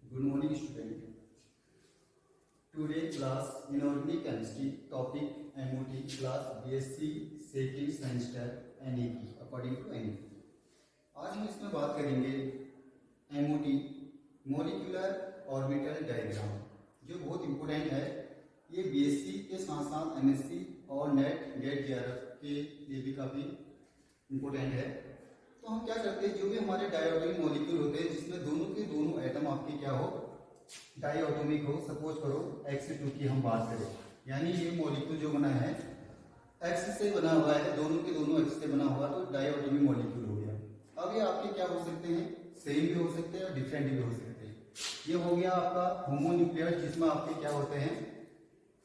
Good morning, student. Today class inorganic chemistry topic MOT class BSc second semester NAP according to NAP. आज हम इसमें बात करेंगे MOT molecular orbital diagram, जो बहुत इंपॉर्टेंट है। ये BSc के साथ साथ MSc और नेट गेट JRF के लिए भी काफी इंपॉर्टेंट है। तो हम क्या करते हैं, जो भी हमारे डायटोमिक मॉलिक्यूल होते हैं जिसमें दोनों के दोनों एटम आपके क्या हो, डायटोमिक हो। सपोज करो X2 की हम बात करें, यानी ये मॉलिक्यूल जो बना है X से बना हुआ है, दोनों के दोनों X से बना हुआ, तो डायटोमिक मॉलिक्यूल हो गया। अब ये आपके क्या हो सकते हैं, सेम भी हो सकते हैं और डिफरेंट भी हो सकते हैं। ये हो गया आपका होमोन्यूक्लियर, जिसमें आपके क्या होते हैं,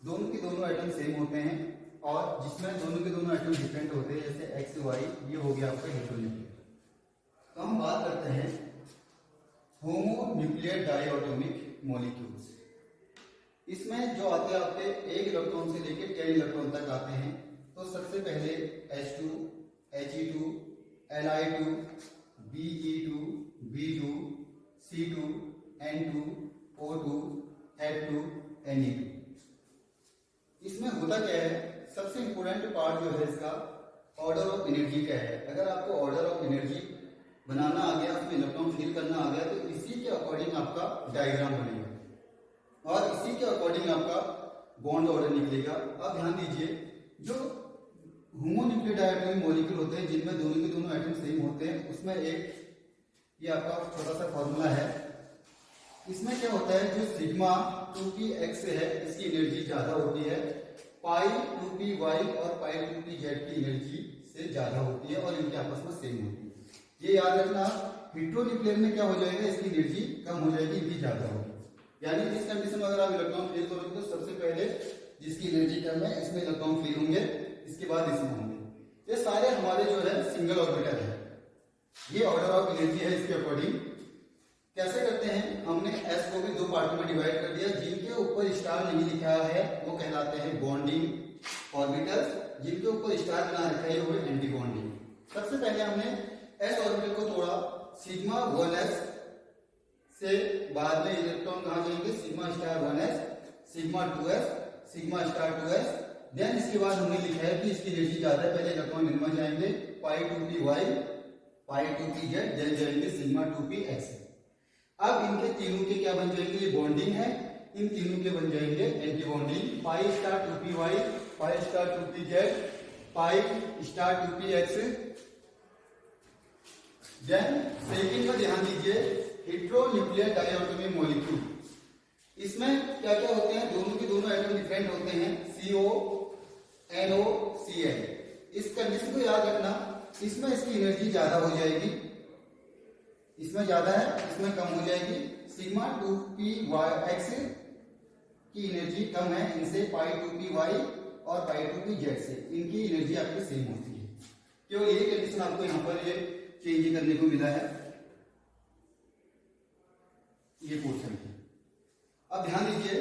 दोनों के दोनों एटम सेम होते हैं, और जिसमें दोनों के दोनों एटम डिफरेंट होते हैं, जैसे XY। ये हो गया आपका हेटेरोन्यूक्लियर। तो हम बात करते हैं होमोन्यूक्लियर डायटोमिक मॉलिक्यूल्स। इसमें जो आते हैं आपके 1 इलेक्ट्रॉन से लेकर 10 इलेक्ट्रॉन तक आते हैं। तो सबसे पहले H2, He2, Li2, Be2, B2, C2, N2, O2, F2, Ne2। इसमें होता क्या है, सबसे इंपॉर्टेंट पार्ट जो है इसका ऑर्डर ऑफ एनर्जी का है। अगर आपको ऑर्डर ऑफ एनर्जी बनाना आ गया, उसमें इलेक्ट्रॉन फिल करना आ गया, तो इसी के अकॉर्डिंग आपका डायग्राम बनेगा और इसी के अकॉर्डिंग आपका बॉन्ड ऑर्डर निकलेगा। अब ध्यान दीजिए, जो होमोन्यूक्लियर डायटोमिक मॉलिक्यूल होते हैं जिनमें दोनों के दोनों एटम सेम होते हैं, उसमें एक ये आपका छोटा सा फॉर्मूला है। इसमें क्या होता है, जो सिग्मा 2p(x) है, इसकी एनर्जी ज्यादा होती है, पाई 2p(y) और पाई 2p(z) की एनर्जी से ज्यादा होती है, और इनके आपस में सेम होती है। ये याद रखना, हेटेरोन्यूक्लियर में क्या हो जाएगा, इसकी एनर्जी कम हो जाएगी, इनकी ज्यादा होगी। यानी इस कंडीशन में अगर आप इलेक्ट्रॉन फिल करोगे तो सबसे पहले जिसकी एनर्जी कम है इसमें इलेक्ट्रॉन फिल होंगे, इसके बाद इसमें होंगे। ये सारे हमारे जो है सिंगल ऑर्बिटल है। ये ऑर्डर ऑफ एनर्जी है, इसके अकॉर्डिंग कैसे करते हैं, हमने S को भी 2 पार्ट में डिवाइड कर दिया। जिनके ऊपर स्टार नहीं लिखा है वो कहलाते हैं बॉन्डिंग ऑर्बिटल्स, जिनके ऊपर स्टार बना रखा है वो एंटी बॉन्डिंग। सबसे पहले हमने S ऑर्बिटल को तोड़ा, सिग्मा 1s से बाद में इलेक्ट्रॉन कहां जाएंगे, sigma star 1s, sigma 2s, sigma star 2s। Then इसके बाद हमने लिखा है कि इसकी एनर्जी ज्यादा है, पहले इलेक्ट्रॉन इनमें जाएंगे, पाई 2p(y), पाई 2p(z), देन जाएंगे सिग्मा 2p(x). अब इनके तीनों के क्या बन जाएंगे, ये बॉन्डिंग है, इन तीनों के बन जाएंगे anti bonding, pi star 2p(y), pi star 2p(z), pi star 2p(x). Then second में ध्यान दीजिए, हेटेरोन्यूक्लियर डायटोमिक मॉलिक्यूल। इसमें क्या क्या होते हैं, दोनों के दोनों एटम डिफरेंट होते हैं, CO, NO, Cl। इस कंडीशन को याद रखना, इसमें इसकी एनर्जी ज्यादा हो जाएगी, इसमें ज्यादा है, इसमें कम हो जाएगी। सिग्मा 2p(x) की एनर्जी कम है इनसे, पाई 2p(y) और पाई 2p(z) से इनकी एनर्जी आपकी सेम होती है। केवल यही कंडीशन आपको यहाँ पर ये चेंज करने को मिला है, ये पोर्शन है। अब ध्यान दीजिए,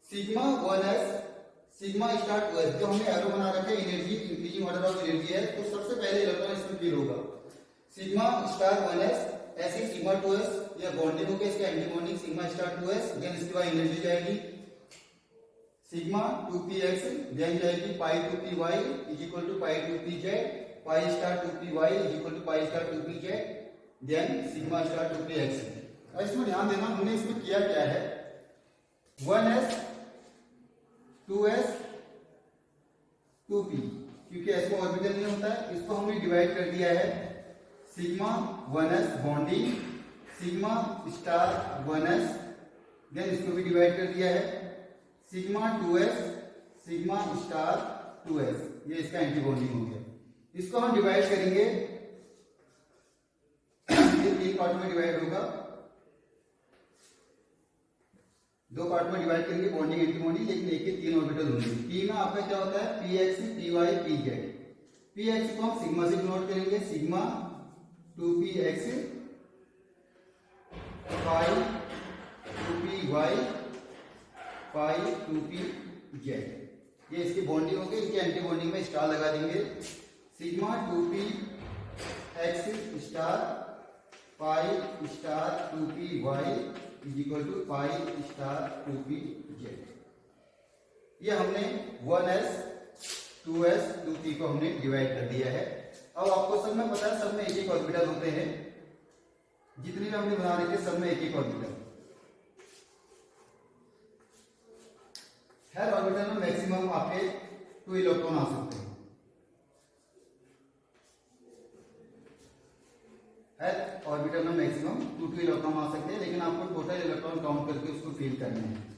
sigma 1s, sigma star 2s, जो हमने एरो बना रखा है, energy increasing order of energy है, तो सबसे पहले इलेक्ट्रॉन इसमें फिल होगा। सिग्मा स्टार 1s, ऐसे सिग्मा 2s, या बॉन्डिंग होकर इसका anti bonding sigma star 2s, then इसके बाद एनर्जी जाएगी सिग्मा 2p(x), देन जाएगी pi 2p(y) is equal to pi 2p(z), pi star 2p(y) is equal to pi star 2p(z), then sigma star 2p(x). अब इसमें ध्यान देना, हमने इसमें किया क्या है, 1s, 2s, 2p, क्योंकि s में ऑर्बिटल नहीं होता है, इसको हमने डिवाइड कर दिया है, sigma 1s bonding, sigma star 1s, then इसको भी डिवाइड कर दिया है, sigma 2s, sigma star 2s, ये इसका एंटी बॉन्डिंग हो गया। इसको हम डिवाइड करेंगे, ये 3 पार्ट में डिवाइड होगा, 2 पार्ट में डिवाइड करेंगे बॉन्डिंग एंटी बॉन्डिंग, लेकिन एक के 3 ऑर्बिटल होंगे। पी में आपका क्या होता है, px, py, pz। px को हम सिग्मा से डिनोट करेंगे, सिग्मा 2px, पाई 2py, पाई 2pz। ये इसकी बॉन्डिंग होगी, इसके एंटी बॉन्डिंग में स्टार लगा देंगे, sigma 2px star, pi star 2py is equal to pi star 2p z. ये हमने 1s 2s 2p को हमने डिवाइड कर दिया है। अब आपको सब में पता है, सब में एक एक ऑर्बिटल होते हैं, जितने भी हमने बना रखे सब में एक एक ऑर्बिटल। हर ऑर्बिटल में मैक्सिमम आपके 2 इलेक्ट्रॉन आ सकते हैं। हर ऑर्बिटल में मैक्सिमम 2 इलेक्ट्रॉन आ सकते हैं, लेकिन आपको टोटल इलेक्ट्रॉन काउंट करके उसको फिल करना है।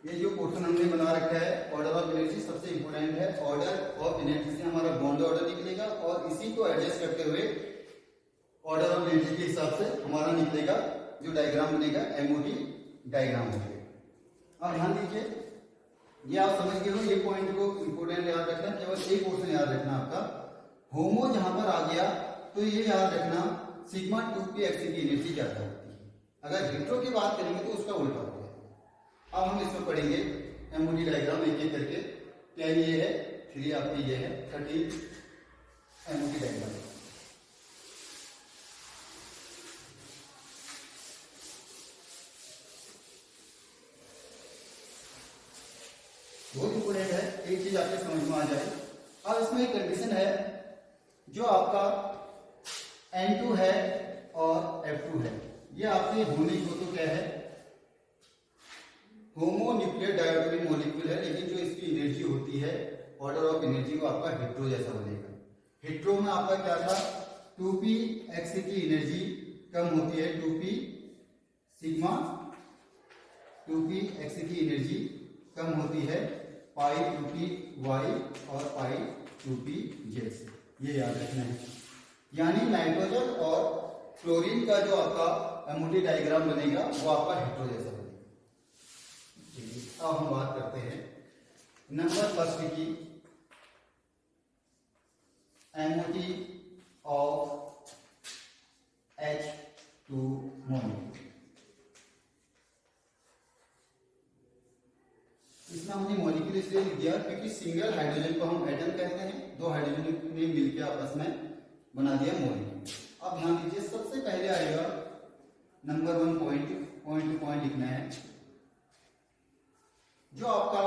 ये जो पोर्शन हमने बना रखा है ऑर्डर ऑफ एनर्जी, सबसे इंपॉर्टेंट है। ऑर्डर ऑफ एनर्जी से हमारा बॉन्ड ऑर्डर निकलेगा और इसी को एडजस्ट करते हुए ऑर्डर ऑफ एनर्जी के हिसाब से हमारा निकलेगा जो डायग्राम बनेगा, एमओटी डायग्राम बनेगा। अब ध्यान दीजिए, ये आप समझ गए हो, ये पॉइंट को इंपोर्टेंट याद रखना, केवल एक पोर्शन याद रखना आपका। होमो जहां पर आ गया तो ये याद रखना सिग्मा 2p एक्स की एनर्जी ज्यादा होती है। अगर हेट्रो की बात करेंगे तो उसका उल्टा होगा। अब हम इसमें पढ़ेंगे एमओटी डायग्राम एक एक करके। 10 ये है, 3 आपकी ये है, 13 एमओटी डायग्राम। बहुत इंपोर्टेंट है, एक चीज आपके समझ में आ जाए। अब इसमें एक कंडीशन है, जो आपका N2 है और F2 है, ये आपके होने को तो क्या है, होमो न्यूक्लियर डायटोमिक मॉलिक्यूल है, लेकिन जो इसकी एनर्जी होती है ऑर्डर ऑफ एनर्जी वो आपका हेट्रो जैसा बनेगा। हेट्रो में आपका क्या था, 2p x की एनर्जी कम होती है, 2p सिग्मा 2p x की एनर्जी कम होती है पाई 2p y और पाई 2p z से। ये याद रखना है। यानी नाइट्रोजन और क्लोरीन का जो आपका एमओटी डायग्राम बनेगा वो आपका हेट्रो जैसा बनेगा। अब हम बात करते हैं नंबर फर्स्ट की, एमओटी ऑफ H2 मॉलिक्यूल। इसमें हमने मॉलिक्यूल इसलिए लिख दिया क्योंकि सिंगल हाइड्रोजन को हम एटम कहते हैं, 2 हाइड्रोजन ने मिलकर आपस में बना दिया मॉलिक्यूल। अब ध्यान दीजिए, सबसे पहले आएगा नंबर 1 पॉइंट टू पॉइंट लिखना है। जो आपका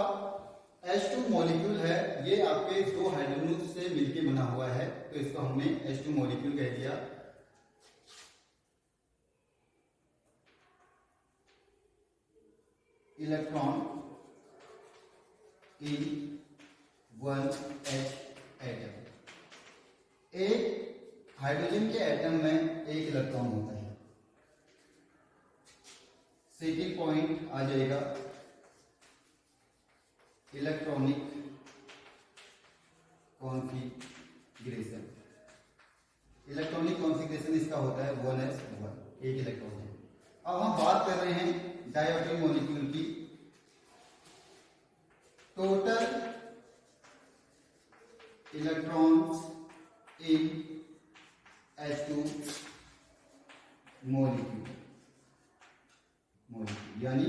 H2 मॉलिक्यूल है ये आपके 2 हाइड्रोजन से मिलकर बना हुआ है, तो इसको हमने H2 मॉलिक्यूल कह दिया। इलेक्ट्रॉन इन 1H एटम, एक हाइड्रोजन के एटम में एक इलेक्ट्रॉन होता है। सेकेंड पॉइंट आ जाएगा इलेक्ट्रॉनिक कॉन्फ़िगरेशन। इलेक्ट्रॉनिक कॉन्फ़िगरेशन इसका होता है 1s1, एक इलेक्ट्रॉन है। अब हम बात कर रहे हैं डायटोमिक मॉलिक्यूल की। Total electrons in H2 molecule, यानी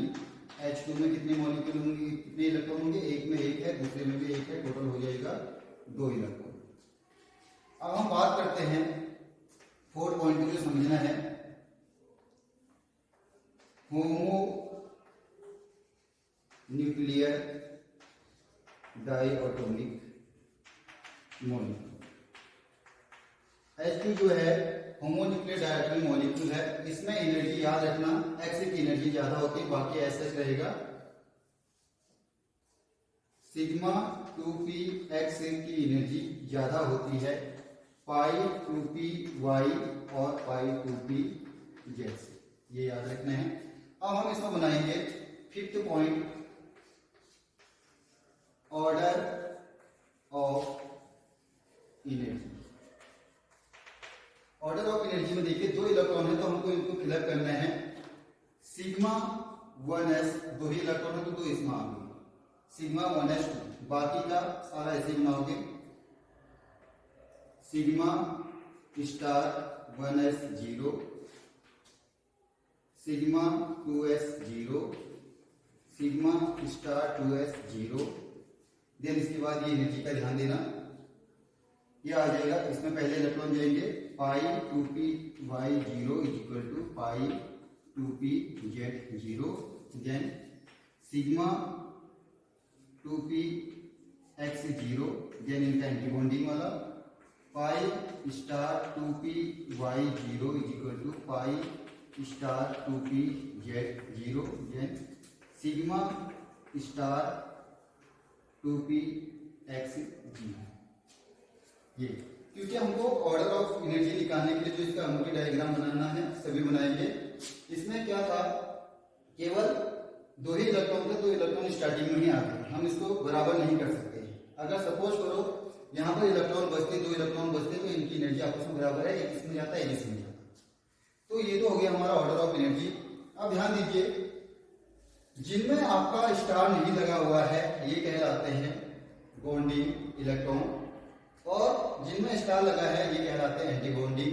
H2 में कितने मॉलिक्यूल होंगे, कितने इलेक्ट्रॉन होंगे, एक में एक है, दूसरे में भी एक है, टोटल हो जाएगा 2 न्यूट्रॉन। अब हम बात करते हैं 4 पॉइंट को जो समझना है, homo nuclear diatomic molecule. H2 जो है होमो न्यूक्लियर डायटोमिक मॉलिक्यूल है, इसमें एनर्जी याद रखना X की एनर्जी ज्यादा होती है, बाकी ऐसा रहेगा। सिग्मा 2p x की एनर्जी ज्यादा होती है पाई 2p y और पाई 2p z से, ये याद रखना है। अब हम इसको बनाएंगे 5th point, order of energy. Order of energy में देखिए 2 इलेक्ट्रॉन है तो हमको इनको फिलअप करना है। सिग्मा 1s 2 ही इलेक्ट्रॉन है तो 2 इसमें आ गए, सिग्मा 1s2, बाकी का सारा ऐसे बनाओगे। Sigma star 1s 0, sigma 2s 0, sigma star 2s 0। Then इसके बाद ये एनर्जी का ध्यान देना, ये आ जाएगा। इसमें पहले इलेक्ट्रॉन जाएंगे pi 2p y0 is equal to pi 2p z0, then sigma 2p x0, then इनका एंटीबॉन्डिंग वाला pi star 2p y0 is equal to pi star 2p z0, then sigma star 2p x0। ये क्योंकि हमको order of energy निकालने के लिए जो इसका एमओटी डायग्राम बनाना है सभी बनाएंगे। इसमें क्या था, केवल 2 ही इलेक्ट्रॉन थे, 2 इलेक्ट्रॉन स्टार्टिंग में ही आते हैं, हम इसको बराबर नहीं कर सकते। अगर सपोज करो यहाँ पर इलेक्ट्रॉन बचते, 2 इलेक्ट्रॉन बचते, तो इनकी एनर्जी आपस में बराबर है, एक इसमें जाता है एक इसमें जाता है। तो ये तो हो गया हमारा ऑर्डर ऑफ एनर्जी। अब ध्यान दीजिए, जिनमें आपका स्टार नहीं लगा हुआ है ये कहलाते हैं बॉन्डिंग इलेक्ट्रॉन, और जिनमें स्टार लगा है ये कहलाते हैं एंटी बॉन्डिंग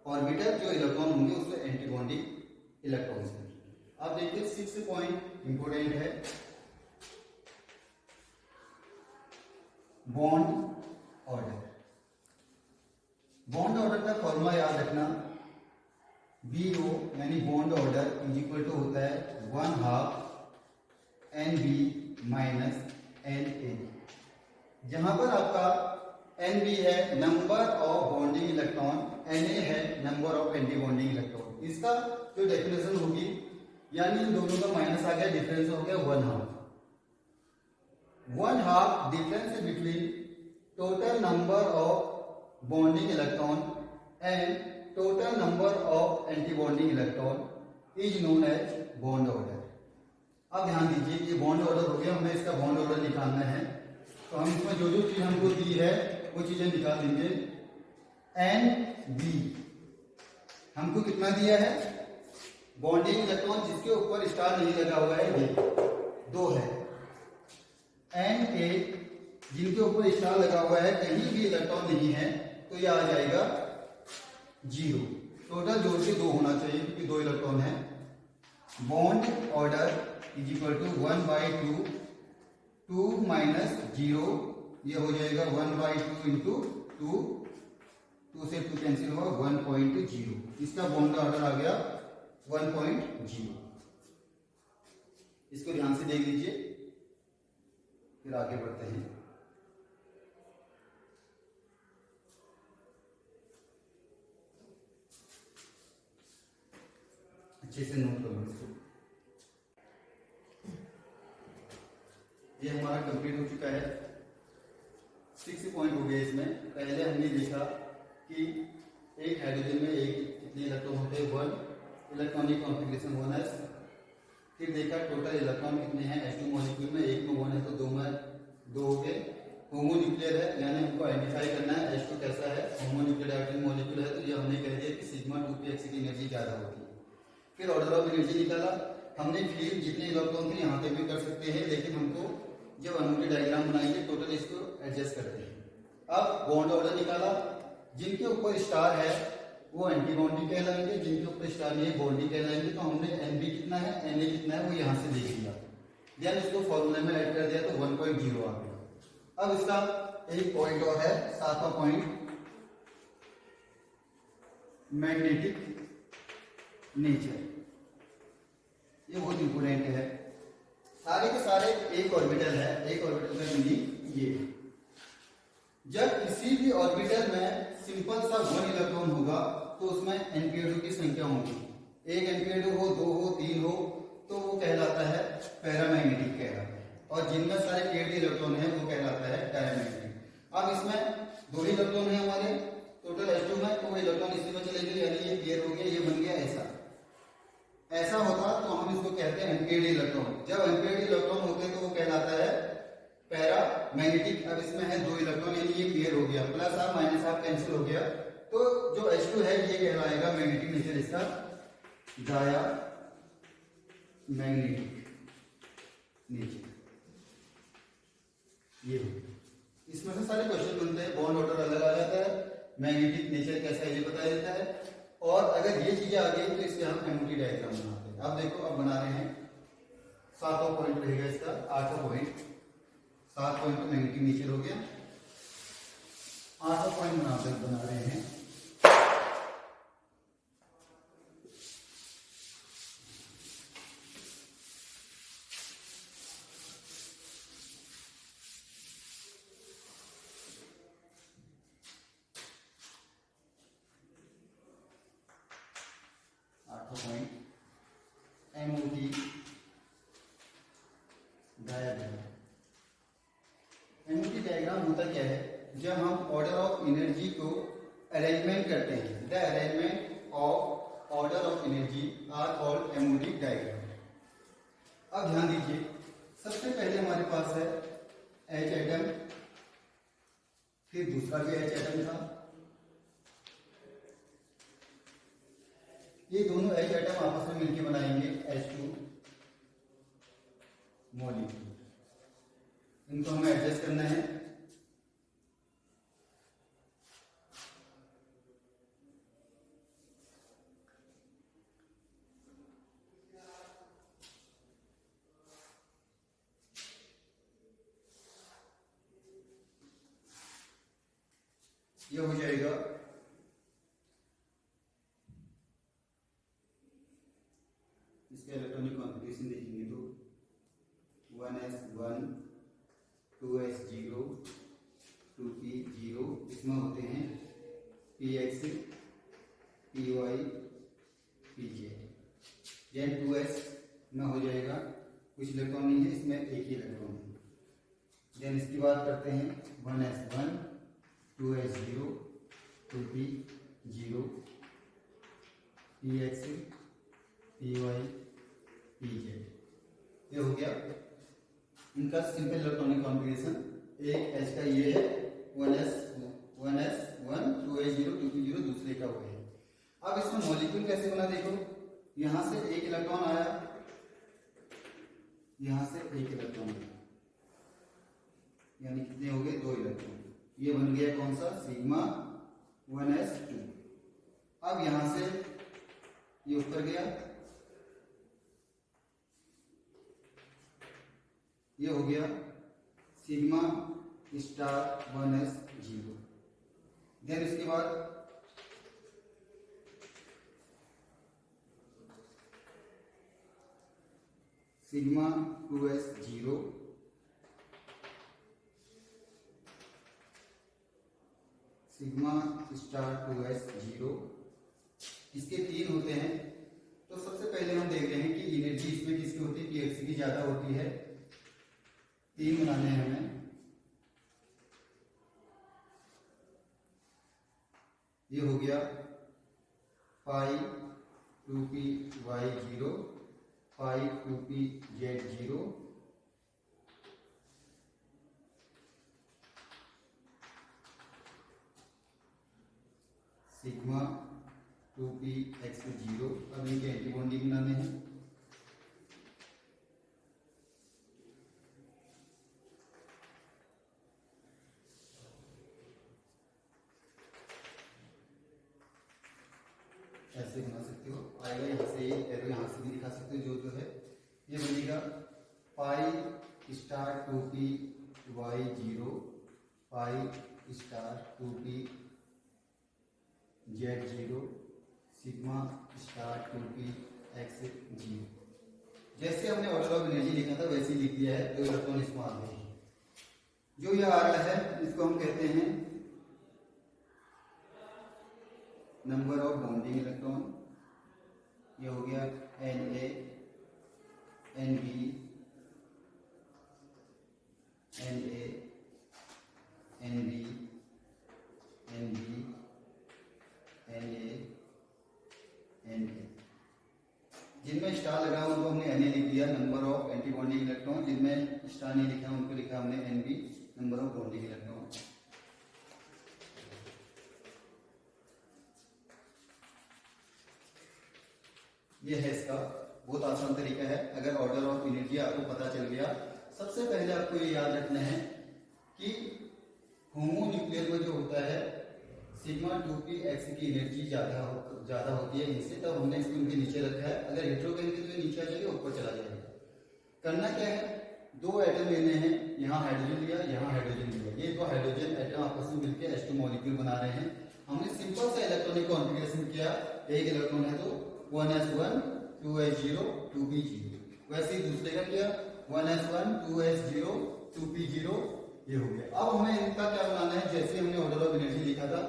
ऑर्बिटल। जो इलेक्ट्रॉन होंगे उसमें एंटी बॉन्डिंग इलेक्ट्रॉन्स। आप देखिए 6 पॉइंट इंपोर्टेंट है। बॉन्ड ऑर्डर, बॉन्ड ऑर्डर का फॉर्मूला याद रखना, BO यानी bond order is equal to होता है 1/2 NB माइनस NA। जहां पर आपका NB है number of bonding electron, Na है number of anti bonding electron. इसका जो डेफिनेशन होगी, यानी इन दोनों का माइनस आ गया, डिफरेंस हो गया 1/2। 1/2 difference between total number of bonding electron and total number of anti bonding electron is known as bond order. अब ध्यान दीजिए, ये बॉन्ड ऑर्डर हो गया, हमें इसका बॉन्ड ऑर्डर निकालना है। तो हम इसमें जो जो चीज हमको दी है वो चीजें निकाल देंगे। NB हमको कितना दिया है, बॉन्डिंग इलेक्ट्रॉन जिसके ऊपर स्टार नहीं लगा हुआ है ये 2 है। Na जिनके ऊपर स्टार लगा हुआ है, कहीं भी इलेक्ट्रॉन नहीं है, तो ये आ जाएगा 0। टोटल जोड़ के 2 होना चाहिए क्योंकि 2 इलेक्ट्रॉन है। Bond order is equal to 1/2, 2 minus 0, ये हो जाएगा 1/2 इंटू 2, 2 से 2 कैंसिल हुआ 1.0। इसका बॉन्ड ऑर्डर आ गया 1.0। इसको ध्यान से देख लीजिए, फिर आगे बढ़ते हैं। अच्छे से नोट करो इसको। ये हमारा कंप्लीट हो चुका है। 6 पॉइंट हो गए इसमें। पहले हमने देखा कि एक हाइड्रोजन में एक कितने इलेक्ट्रॉन होते हैं, 1 इलेक्ट्रॉनिक कॉन्फ़िगरेशन 1s। फिर देखा टोटल इलेक्ट्रॉन कितने हैं H2 मॉलिक्यूल में, एक में 1 है तो 2 में 2 हो गए। होमोन्यूक्लियर है, यानी हमको आइडेंटिफाई करना है H2 कैसा है, होमोन्यूक्लियर डायटोनिक मॉलिक्यूल है, तो ये हमने कह दिया कि सिग्मा 2p की एनर्जी ज्यादा होती है। फिर ऑर्डर ऑफ एनर्जी निकाला हमने, फिर जितने इलेक्ट्रॉन थे यहाँ पे भी कर सकते हैं, लेकिन हमको जब एमओटी डायग्राम बनाएंगे टोटल इसको एडजस्ट करते हैं। अब बॉन्ड ऑर्डर निकाला, जिनके ऊपर स्टार है वो एंटी बॉन्डिंग कहलाएंगे, जिनके ऊपर स्टार नहीं है बॉन्डिंग कहलाएंगे। तो हमने NB कितना है, Na कितना है वो यहाँ से देख लिया, देन उसको फॉर्मूले में ऐड कर दिया तो 1.0 आ गया। अब इसका एक पॉइंट और है, 7वां पॉइंट, मैग्नेटिक नेचर। ये बहुत इंपोर्टेंट है। सारे के सारे एक ऑर्बिटल है, एक ऑर्बिटल का मीनिंग ये, जब किसी भी ऑर्बिटल में सिंपल सा 1 इलेक्ट्रॉन होगा तो उसमें एनपीएडो की संख्या होगी। एक एनपीएडो हो, 2 हो, 3 हो, तो वो कहलाता है पैरामैग्नेटिक कहलाता है, और जिनमें सारे पेड इलेक्ट्रॉन है वो कहलाता है पैरामैग्नेटिक। अब इसमें 2 इलेक्ट्रॉन है हमारे टोटल H2 में, तो वो इलेक्ट्रॉन इसी में चले गए, यानी ये पेयर हो गया, ये बन गया ऐसा होता तो हम इसको कहते हैं एनपेड इलेक्ट्रॉन। जब एनपेड इलेक्ट्रॉन होते हैं तो वो कहलाता है पैरामैग्नेटिक। अब इसमें है 2 इलेक्ट्रॉन, यानी ये पेयर हो गया, plus half minus half cancel हो गया, तो जो H2 है ये कहलाएगा मैग्नेटिक नेचर इसका, डाया मैग्नेटिक नेचर। ये इसमें से सारे क्वेश्चन बनते हैं। बॉन्ड ऑर्डर अलग आ जाता है, मैग्नेटिक नेचर कैसा है ये बताया जाता है, और अगर ये चीजें आ गई तो इससे हम एमओटी डायग्राम बनाते हैं। अब देखो, अब बना रहे हैं 7वां पॉइंट रहेगा इसका, 8वां पॉइंट। 7 पॉइंट तो मैग्नेटिक नेचर हो गया, 8वां पॉइंट बना रहे हैं point MOT diagram. MOT diagram होता क्या है? जब हम ऑर्डर ऑफ एनर्जी को अरेंजमेंट करते हैं, the arrangement of order of energy are called MOT diagram. अब ध्यान दीजिए, सबसे पहले हमारे पास है H एटम, फिर दूसरा भी H एटम था। ये दोनों H एटम आपस में मिलकर बनाएंगे H2 मॉलिक्यूल। इनको हमें एडजस्ट करना है। ये हो जाएगा इसका इलेक्ट्रॉनिक कॉन्फ़िगरेशन देखेंगे तो 1s1 2s0 2p0, इसमें होते हैं px py pj। Then 2s में हो जाएगा, कुछ इलेक्ट्रॉन नहीं है इसमें, एक ही इलेक्ट्रॉन है। देन इसकी बात करते हैं 1s1 2s0 2p0 px py pj। ये हो गया इनका सिंपल इलेक्ट्रॉनिक कॉन्फ़िगरेशन। एक H का ये है 1s1 2s0 2p0, दूसरे का वो है। अब इसमें मॉलिक्यूल कैसे बना देखो, यहां से एक इलेक्ट्रॉन आया, यहां से एक इलेक्ट्रॉन आया, यानी कितने हो गए? 2 इलेक्ट्रॉन। ये बन गया कौन सा? Sigma 1s2। अब यहां से ये ऊपर गया, ये हो गया सिग्मा स्टार 1s0। देन इसके बाद sigma 2s0 sigma star 2s0। इसके 3 होते हैं। तो सबसे पहले हम देख रहे हैं कि एनर्जी इसमें किसकी होती है? px की ज्यादा होती है। 3 बनाने हैं हमें। ये हो गया पाई 2py0 पाई 2pz0 सिग्मा 2px0। अब इनके एंटीबॉन्डिंग बनाने हैं। ऐसे बना सकते हो, आएगा यहाँ से, एरो यहाँ से भी दिखा सकते हो। जो है ये बनेगा pi star 2py0 pi star 2pz0 sigma star 2px0। जैसे हमने ऑर्डर ऑफ एनर्जी लिखा था वैसे ही लिख दिया है। 2 इलेक्ट्रॉन इसमें आ गए हैं। जो ये आ रहा है इसको हम कहते हैं नंबर ऑफ बॉन्डिंग इलेक्ट्रॉन। ये हो गया Na Nb Na Nb Nb Na Na। जिनमें स्टार लगा उनको हमने Na लिख दिया, number of anti bonding electron. जिनमें स्टार नहीं लिखा उनको लिखा हमने Nb, number of bonding electron. ये है इसका बहुत आसान तरीका है। अगर ऑर्डर ऑफ एनर्जी आपको पता चल गया, सबसे पहले आपको ये याद रखना है कि होमोन्यूक्लियर में जो होता है सिग्मा 2px की एनर्जी ज्यादा होती है इनसे, तब हमने इसको इनके नीचे रखा है। अगर हेटेरो कहेंगे तो ये नीचे आ जाएगा, ऊपर चला जाएगा। करना क्या है, 2 एटम लेने हैं, यहाँ हाइड्रोजन लिया, यहाँ हाइड्रोजन लिया। ये 2 हाइड्रोजन एटम आपस में मिलकर H2 मॉलिक्यूल बना रहे हैं। हमने सिंपल सा इलेक्ट्रॉनिक कॉन्फ़िगरेशन किया। एक इलेक्ट्रॉन है तो 1s1 2s0 2p0। वैसे ही दूसरे का किया 1s1 2s0 2p0। ये हो गया। अब हमें इनका क्या बनाना है, जैसे हमने ऑर्डर ऑफ एनर्जी लिखा था,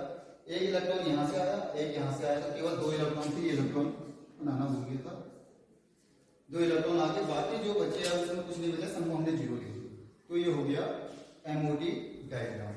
एक इलेक्ट्रॉन यहाँ से आया, एक यहाँ से आया, तो केवल 2 इलेक्ट्रॉन से ये इलेक्ट्रॉन बनाना भूल गया था। 2 इलेक्ट्रॉन आके बाकी जो बचे हैं उसमें कुछ नहीं बचा, समूह हमने 0 ले लिया। तो ये हो गया MOD डायग्राम।